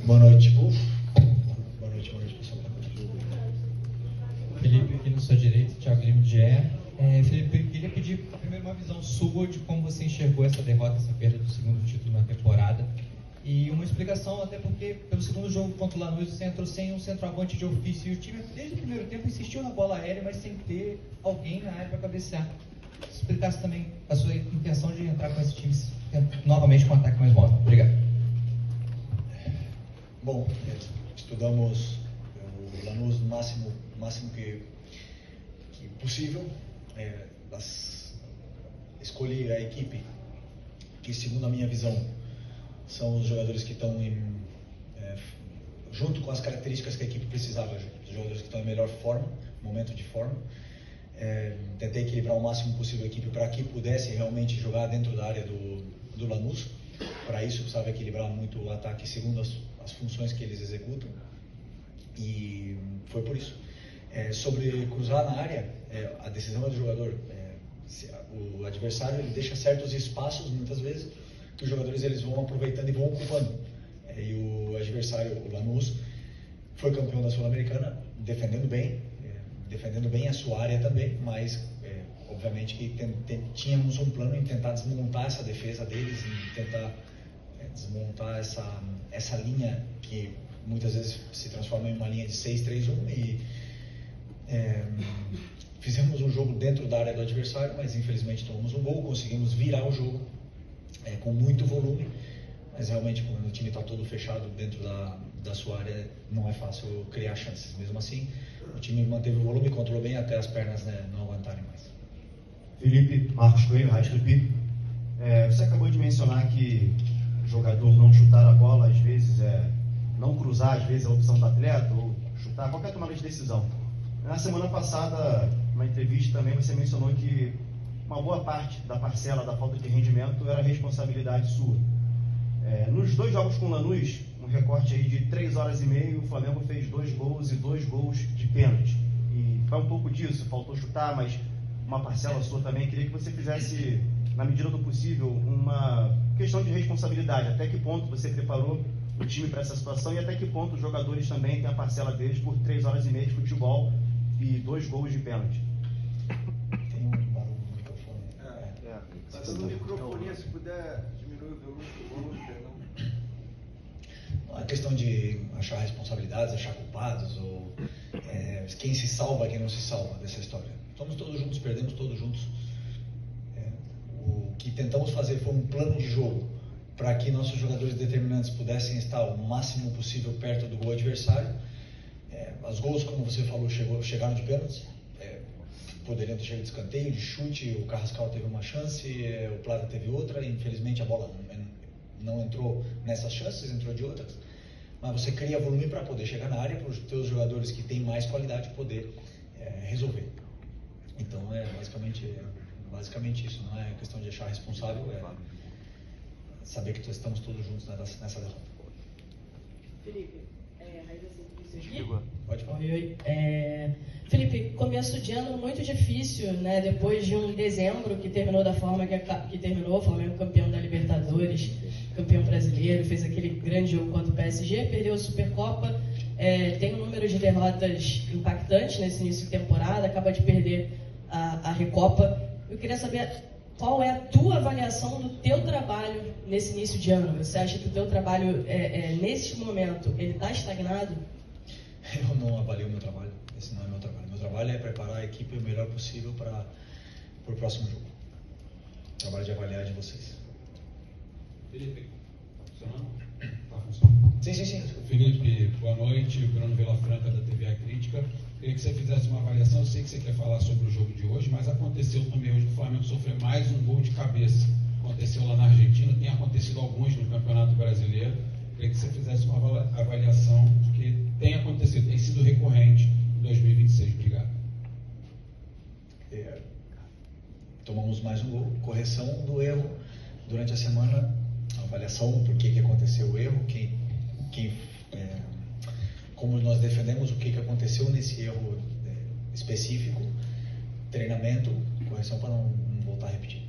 Boa noite, Bull. Boa noite, pessoal. Felipe, aqui na sua direita, Thiago Lima, do GE. Felipe, queria pedir primeiro uma visão sua de como você enxergou essa derrota, essa perda do segundo título na temporada. E uma explicação, até porque pelo segundo jogo contra o Lanús você entrou sem um centroavante de ofício e o time desde o primeiro tempo insistiu na bola aérea, mas sem ter alguém na área para cabecear. Se explicasse também a sua intenção de entrar com esse time novamente com um ataque mais móvel. Obrigado. Bom, estudamos o Lanús no máximo que possível. Escolhi a equipe que, segundo a minha visão, são os jogadores que estão junto com as características que a equipe precisava, os jogadores que estão em melhor forma, momento de forma. Tentei equilibrar o máximo possível a equipe para que pudesse realmente jogar dentro da área do Lanús. Para isso precisava equilibrar muito o ataque segundo as funções que eles executam, e foi por isso. Sobre cruzar na área, a decisão é do jogador. O adversário ele deixa certos espaços muitas vezes que os jogadores eles vão aproveitando e vão ocupando. E o adversário, o Lanús, foi campeão da Sul-Americana defendendo bem a sua área também, mas obviamente que tínhamos um plano em tentar desmontar essa defesa deles, em tentar desmontar essa linha que muitas vezes se transforma em uma linha de 6-3-1 e fizemos um jogo dentro da área do adversário, mas infelizmente tomamos um gol, conseguimos virar o jogo com muito volume, mas realmente quando o time está todo fechado dentro da sua área não é fácil criar chances. Mesmo assim, o time manteve o volume, controlou bem até as pernas não aguentarem mais. Felipe, Marcos Coelho, Rádio Tupi. Você acabou de mencionar que o jogador não chutar a bola, às vezes não cruzar, às vezes é a opção do atleta, ou chutar, qualquer tomada de decisão. Na semana passada, numa entrevista também, você mencionou que uma boa parte da parcela da falta de rendimento era responsabilidade sua. Nos 2 jogos com o Lanús, um recorte aí de 3 horas e meia, o Flamengo fez 2 gols e 2 gols de pênalti. E foi um pouco disso, faltou chutar, mas uma parcela sua também. Queria que você fizesse, na medida do possível, uma questão de responsabilidade. Até que ponto você preparou o time para essa situação e até que ponto os jogadores também têm a parcela deles por 3 horas e meia de futebol e 2 gols de pênalti. Tem um barulho no microfone. Tá dando microfonia, se puder diminuir o volume, perdão. Não é questão de achar responsabilidades, achar culpados, ou quem se salva, quem não se salva dessa história. Estamos todos juntos, perdemos todos juntos. O que tentamos fazer foi um plano de jogo para que nossos jogadores determinantes pudessem estar o máximo possível perto do gol adversário. Os gols, como você falou, chegaram de pênaltis. Poderiam ter chegado de escanteio, de chute. O Carrascal teve uma chance, o Plata teve outra. Infelizmente a bola não entrou nessas chances, entrou de outras. Mas você cria volume para poder chegar na área, para os teus jogadores que têm mais qualidade poder resolver. Então é basicamente isso. Não é questão de achar responsável, é saber que estamos todos juntos nessa derrota. Felipe, Raíssa, pode falar. Oi. Felipe, começo de ano muito difícil, né? Depois de um dezembro que terminou da forma que terminou, o Flamengo campeão da Libertadores, campeão brasileiro, fez aquele grande jogo contra o PSG, perdeu a Supercopa, tem um número de derrotas impactantes nesse início de temporada, acaba de perder a Recopa. Eu queria saber qual é a tua avaliação do teu trabalho nesse início de ano. Você acha que o teu trabalho, nesse momento, ele está estagnado? Eu não avalio o meu trabalho. Esse não é meu trabalho. Meu trabalho é preparar a equipe o melhor possível para o próximo jogo. O trabalho de avaliar de vocês. Felipe, funcionando? Tá funcionando. Sim. Felipe, boa noite. Bruno Vilafranca, da TV A Crítica. Queria que você fizesse uma avaliação. Eu sei que você quer falar sobre o jogo de hoje, mas aconteceu também hoje que o Flamengo sofreu mais um gol de cabeça. Aconteceu lá na Argentina, tem acontecido alguns no Campeonato Brasileiro. Queria que você fizesse uma avaliação, porque tem acontecido, tem sido recorrente em 2026. Obrigado. Tomamos mais um gol, correção do erro durante a semana, avaliação por que aconteceu o erro, como nós defendemos, o que aconteceu nesse erro específico, treinamento, correção para não voltar a repetir.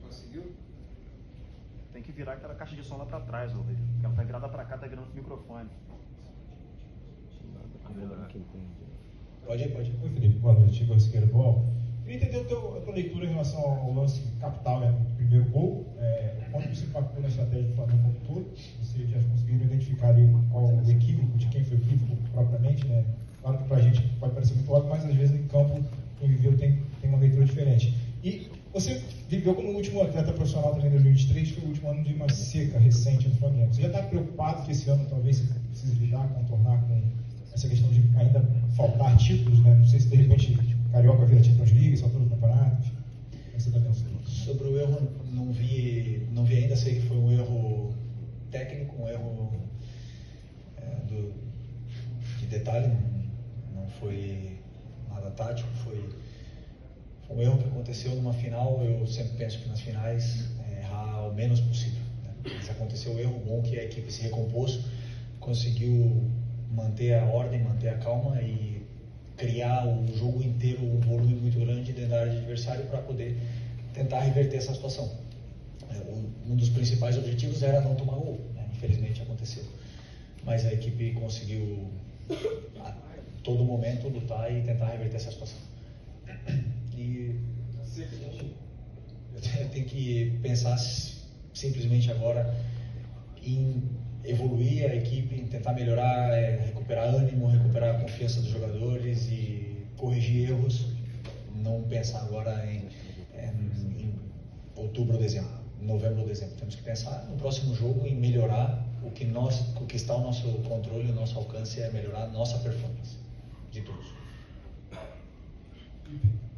Conseguiu? tem que virar aquela caixa de som lá pra trás, Rodrigo. Porque ela tá virada pra cá, tá virando pro microfone. Pode ir. Oi, Felipe. Boa noite. Igor Siqueira do UOL. Queria entender a tua leitura em relação ao lance capital, né, do primeiro gol. Quanto isso impactou na estratégia do Flamengo como um todo? Vocês já conseguiram identificar ali qual o equívoco, de quem foi o equívoco propriamente, né? Claro que pra gente pode parecer muito óbvio, mas às vezes em campo quem viveu tem uma leitura diferente. E você viveu como o último atleta profissional também em 2023, foi o último ano de uma seca recente no Flamengo. Você já está preocupado que esse ano talvez você precise lidar, contornar com essa questão de ainda faltar títulos, né? Não sei se de repente Carioca vira Champions League, só todo o campeonato, enfim. Como você está pensando? Sobre o erro, não vi ainda, sei que foi um erro técnico, um erro de detalhe, não foi nada tático, foi um erro que aconteceu numa final. Eu sempre penso que nas finais errar o menos possível, né? Mas aconteceu o erro, bom que a equipe se recompôs, conseguiu manter a ordem, manter a calma e criar o jogo inteiro um volume muito grande dentro da área de adversário para poder tentar reverter essa situação. Um dos principais objetivos era não tomar gol, né? Infelizmente aconteceu, mas a equipe conseguiu a todo momento lutar e tentar reverter essa situação. E eu tenho que pensar simplesmente agora em evoluir a equipe, em tentar melhorar, recuperar ânimo, recuperar a confiança dos jogadores e corrigir erros. Não pensar agora em outubro, dezembro, novembro, dezembro. Temos que pensar no próximo jogo em melhorar o que está ao nosso controle, o nosso alcance é melhorar a nossa performance de todos.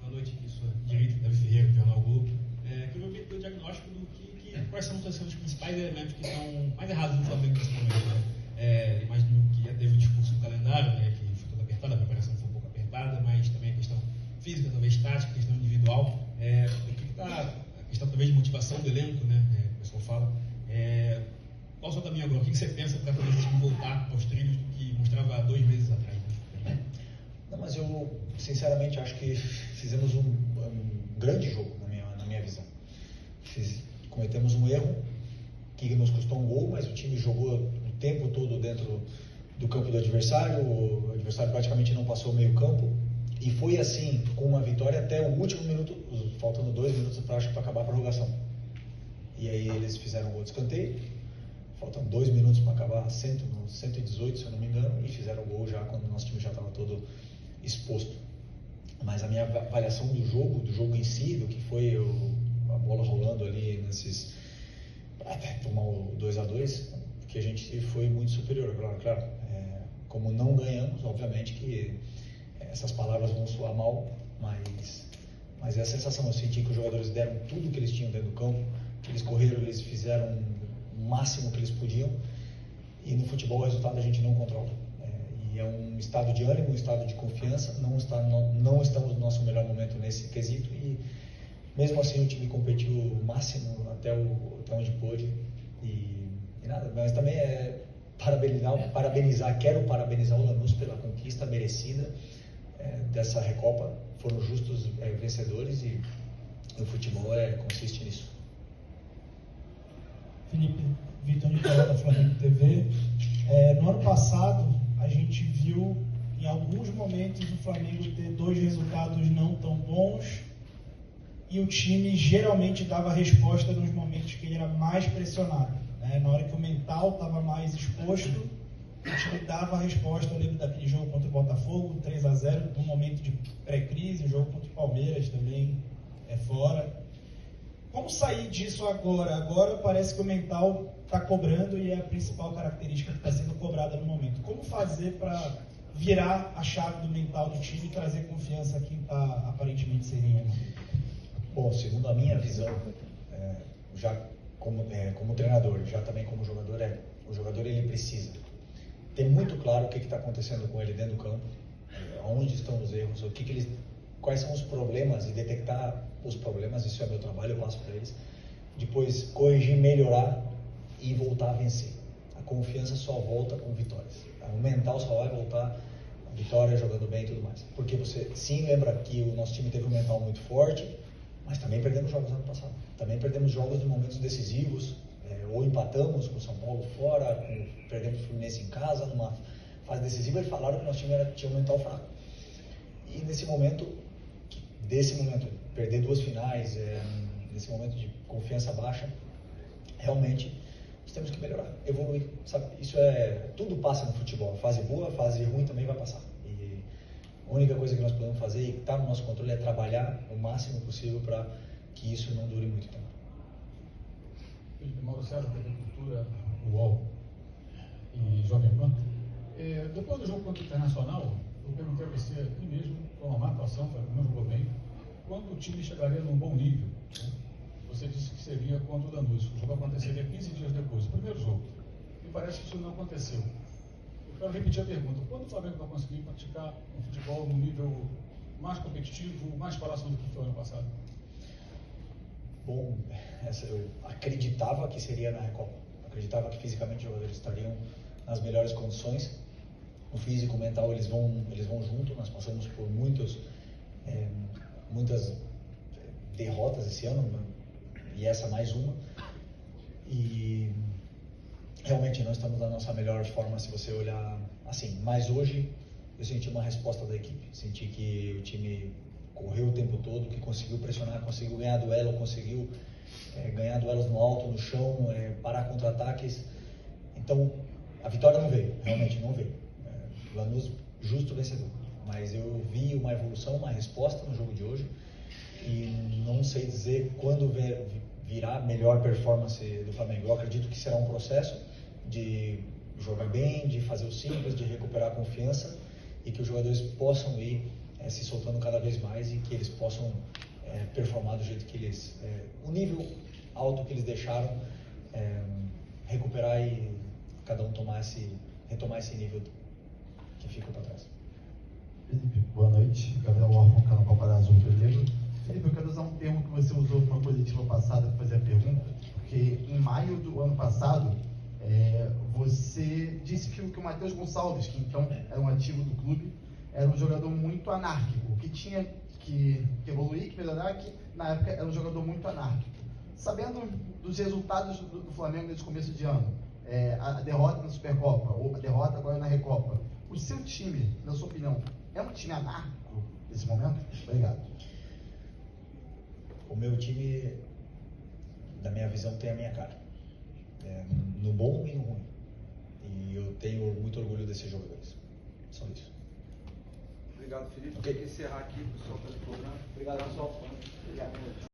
Boa noite, aqui sou direito Davi Ferreira, do Jornal Globo. Queria ouvir o diagnóstico do quais são os principais elementos que estão mais errados no Flamengo nesse momento, né? Imagino que já teve o discurso do calendário, né, que foi todo apertado, a preparação foi um pouco apertada, mas também a questão física, talvez tática, a questão individual. O que está a questão talvez de motivação do elenco, né? O pessoal fala. Qual o seu caminho agora? O que você pensa para poder esse time voltar aos trilhos que mostrava há 2 meses atrás? Né? Não, mas eu sinceramente acho que fizemos um grande jogo na minha visão. Cometemos um erro que nos custou um gol, mas o time jogou o tempo todo dentro do campo do adversário, o adversário praticamente não passou o meio campo, e foi assim, com uma vitória até o último minuto, faltando 2 minutos para acabar a prorrogação. E aí eles fizeram o gol de escanteio, faltando 2 minutos para acabar, no 118, se eu não me engano, e fizeram o gol já quando o nosso time já estava todo exposto. Mas a minha avaliação do jogo em si, do que foi a bola rolando ali até tomar o 2-2, que a gente foi muito superior. Claro, como não ganhamos, obviamente que essas palavras vão soar mal, mas é a sensação. Eu senti que os jogadores deram tudo que eles tinham dentro do campo, que eles correram, eles fizeram o máximo que eles podiam, e no futebol o resultado a gente não controla. E é um estado de ânimo, um estado de confiança. Não estamos no nosso melhor momento nesse quesito, e mesmo assim o time competiu o máximo até onde pôde, e nada, mas também quero parabenizar o Lanús pela conquista merecida dessa Recopa. Foram justos vencedores, e o futebol consiste nisso. Felipe, Vitor Nicolau da Flamengo TV. No ano passado a gente viu em alguns momentos o Flamengo ter 2 resultados não tão bons, e o time geralmente dava resposta nos momentos que ele era mais pressionado, né? Na hora que o mental estava mais exposto, o time dava a resposta. Eu lembro daquele jogo contra o Botafogo, 3-0, num momento de pré-crise, o jogo contra o Palmeiras também fora. Como sair disso agora? Agora parece que o mental está cobrando, e é a principal característica que está sendo cobrada no momento. Como fazer para virar a chave do mental do time e trazer confiança a quem está aparentemente sereno? Bom, segundo a minha visão, já como treinador, já também como jogador, o jogador ele precisa ter muito claro o que está acontecendo com ele dentro do campo, onde estão os erros, quais são os problemas, e detectar os problemas. Isso é meu trabalho, eu passo para eles. Depois corrigir, melhorar e voltar a vencer. A confiança só volta com vitórias. O mental só vai voltar com vitória, jogando bem e tudo mais. Porque você sim lembra que o nosso time teve um mental muito forte, mas também perdemos jogos no ano passado. Também perdemos jogos em momentos decisivos, ou empatamos com o São Paulo fora, perdemos o Fluminense em casa, numa fase decisiva, e falaram que nosso time tinha um mental fraco. E nesse momento, perder 2 finais, nesse momento de confiança baixa, realmente nós temos que melhorar, evoluir, sabe? Tudo passa no futebol, a fase boa, a fase ruim também vai passar. E a única coisa que nós podemos fazer e que está no nosso controle é trabalhar o máximo possível para que isso não dure muito tempo. Mauro César, TV Cultura, UOL e Jovem Pan. Depois do jogo contra o Internacional, eu perguntei a você aqui mesmo, foi uma má atuação, não jogou bem, quando o time chegaria num bom nível. Né? Você disse que seria contra o Lanús. O jogo aconteceria 15 dias depois, o primeiro jogo. E parece que isso não aconteceu. Eu quero repetir a pergunta. Quando o Flamengo vai conseguir praticar um futebol num nível mais competitivo, mais próximo do que foi ano passado? Bom, eu acreditava que seria na Recopa. Acreditava que fisicamente os jogadores estariam nas melhores condições. O físico, o mental, eles vão junto. Nós passamos por muitas derrotas esse ano, e essa mais uma. E realmente nós estamos na nossa melhor forma, se você olhar assim. Mas hoje eu senti uma resposta da equipe. Senti que o time correu o tempo todo, que conseguiu pressionar, conseguiu ganhar duelo, conseguiu ganhar duelos no alto, no chão, parar contra-ataques. Então, a vitória não veio, realmente não veio. Lanús, justo vencedor. Mas eu vi uma evolução, uma resposta no jogo de hoje, e não sei dizer quando virá a melhor performance do Flamengo. Eu acredito que será um processo de jogar bem, de fazer o simples, de recuperar a confiança, e que os jogadores possam ir se soltando cada vez mais, e que eles possam performar do jeito que eles, o nível alto que eles deixaram, recuperar e cada um retomar esse nível que ficou para trás. Felipe, boa noite. Gabriel Orfão, canal Paparazzo Azul Vermelho. Felipe, eu quero usar um termo que você usou numa coletiva passada para fazer a pergunta, porque em maio do ano passado, você disse que o Matheus Gonçalves, que então era um ativo do clube, era um jogador muito anárquico, que tinha que evoluir, que melhorar, que na época era um jogador muito anárquico. Sabendo dos resultados do Flamengo nesse começo de ano, a derrota na Supercopa, ou a derrota agora na Recopa, o seu time, na sua opinião, é um time anárquico nesse momento? Obrigado. O meu time, na minha visão, tem a minha cara. No bom e no ruim. E eu tenho muito orgulho desses jogadores. Só isso. Obrigado, Felipe. Tem que encerrar aqui, pessoal, pelo programa. Obrigado, pessoal. Obrigado.